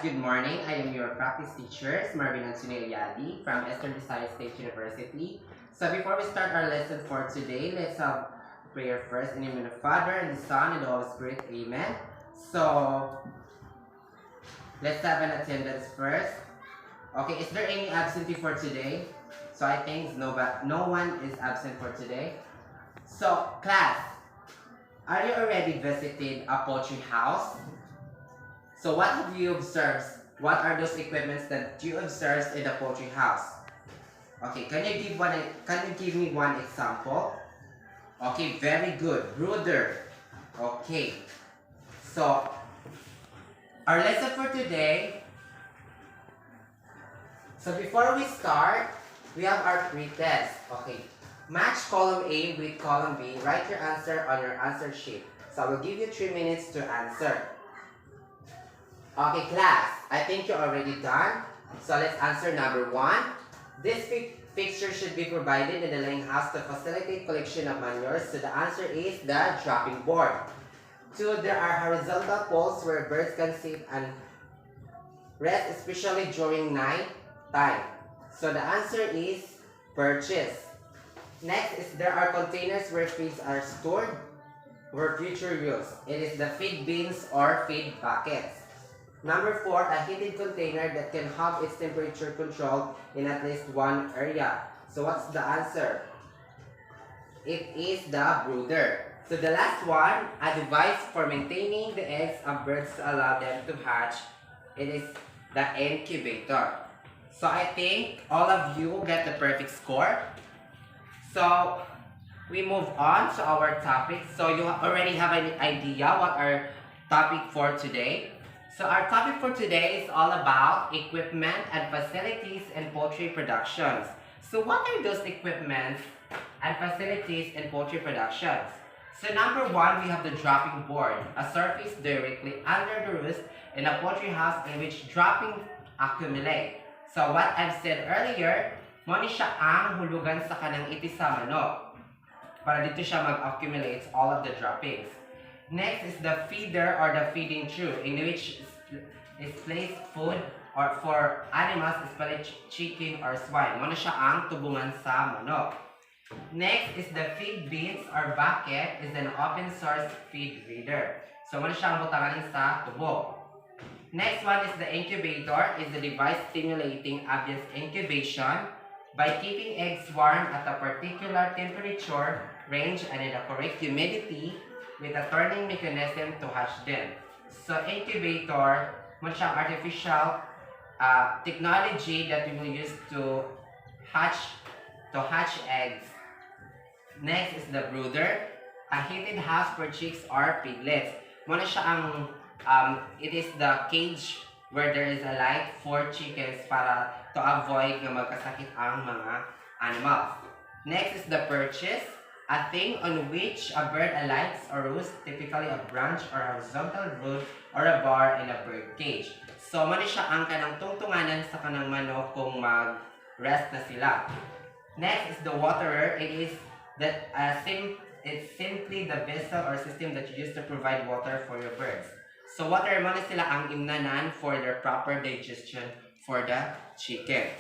good morning. I am your practice teacher, Marvin Antonio Yadi from Eastern Visayas State University. So before we start our lesson for today, let's have prayer first in the name of the Father, and the Son, and the Holy Spirit. Amen. So let's have an attendance first. Okay, is there any absentee for today? So I think no one is absent for today. So class, are you already visited a poultry house? So what have you observed? What are those equipments that you observed in the poultry house? Okay, can you give me one example? Okay, very good. Brooder. Okay. So our lesson for today. So before we start, we have our pre-test. Okay. Match column A with column B. Write your answer on your answer sheet. So I will give you 3 minutes to answer. Okay, class, I think you're already done. So let's answer number 1. This fixture should be provided in the laying house to facilitate collection of manure. So the answer is the dropping board. 2. There are horizontal poles where birds can sit and rest, especially during night time. So the answer is purchase. Next is there are containers where feeds are stored for future use. It is the feed bins or feed buckets. Number 4, a heated container that can have its temperature controlled in at least one area. So what's the answer? It is the brooder. So the last one, a device for maintaining the eggs of birds to allow them to hatch. It is the incubator. So I think all of you get the perfect score. So we move on to our topic. So you already have an idea what our topic for today. So our topic for today is all about equipment and facilities in poultry productions. So what are those equipments and facilities in poultry productions? So number 1, we have the dropping board, a surface directly under the roost in a poultry house in which dropping accumulate. So what I've said earlier, mo ni siya ang hulugan sa kanang itis sa manok para dito siya mag-accumulate all of the droppings. Next is the feeder or the feeding tube, in which is placed food or for animals, especially chicken or swine. Mo na siya ang tubungan sa manok. Next is the feed bins or bucket is an open source feed reader. So mo na siya ang butangan sa tubo. Next one is the incubator, is the device stimulating ambient incubation by keeping eggs warm at a particular temperature range and in the correct humidity with a turning mechanism to hatch them. So incubator, mo siyang artificial technology that we will use to hatch eggs. Next is the brooder, a heated house for chicks or piglets. Mo na siya ang it is the cage where there is a light for chickens para to avoid na magkasakit ang mga animals. Next is the purchase, a thing on which a bird alights or roosts, typically a branch or horizontal root or a bar in a bird cage. So, mali siya ang kanang tungtunganan sa kanang manok kung mag-rest na sila. Next is the waterer. It is that it's simply the vessel or system that you use to provide water for your birds. So, waterer mo na sila ang imnanan for their proper digestion for the chicken.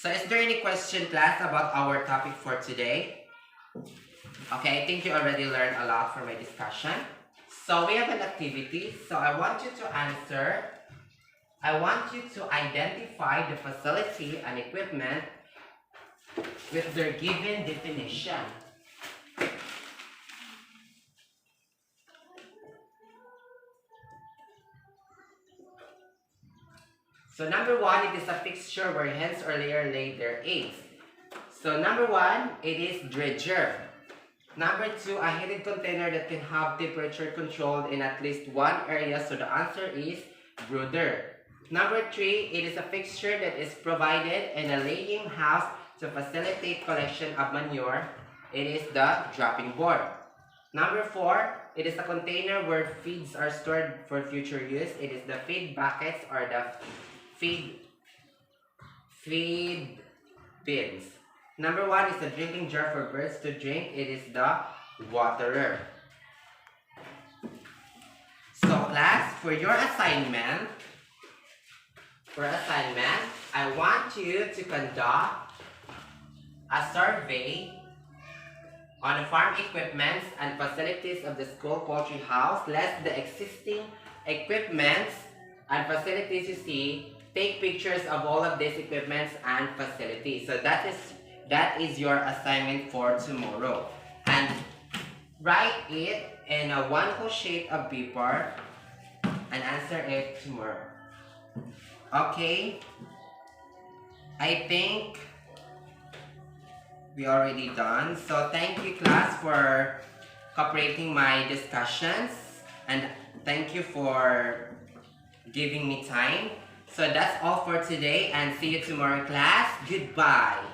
So is there any question, class, about our topic for today? Okay, I think you already learned a lot from my discussion. So we have an activity. So I want you to identify the facility and equipment with their given definition. So number 1, it is a fixture where hens or layer lay their eggs. So number 1, it is dredger. Number 2, a heated container that can have temperature controlled in at least one area. So the answer is brooder. Number 3, it is a fixture that is provided in a laying house to facilitate collection of manure. It is the dropping board. Number 4, it is a container where feeds are stored for future use. It is the feed buckets or the feed bins. Number 1 is the drinking jar for birds to drink. It is the waterer. So class, for assignment, I want you to conduct a survey on the farm equipments and facilities of the school poultry house. List the existing equipments and facilities you see. Take pictures of all of these equipments and facilities. So that is your assignment for tomorrow. And write it in a one whole sheet of paper and answer it tomorrow. Okay? I think we already done. So thank you class for cooperating my discussions, and thank you for giving me time. So that's all for today, and see you tomorrow class. Goodbye.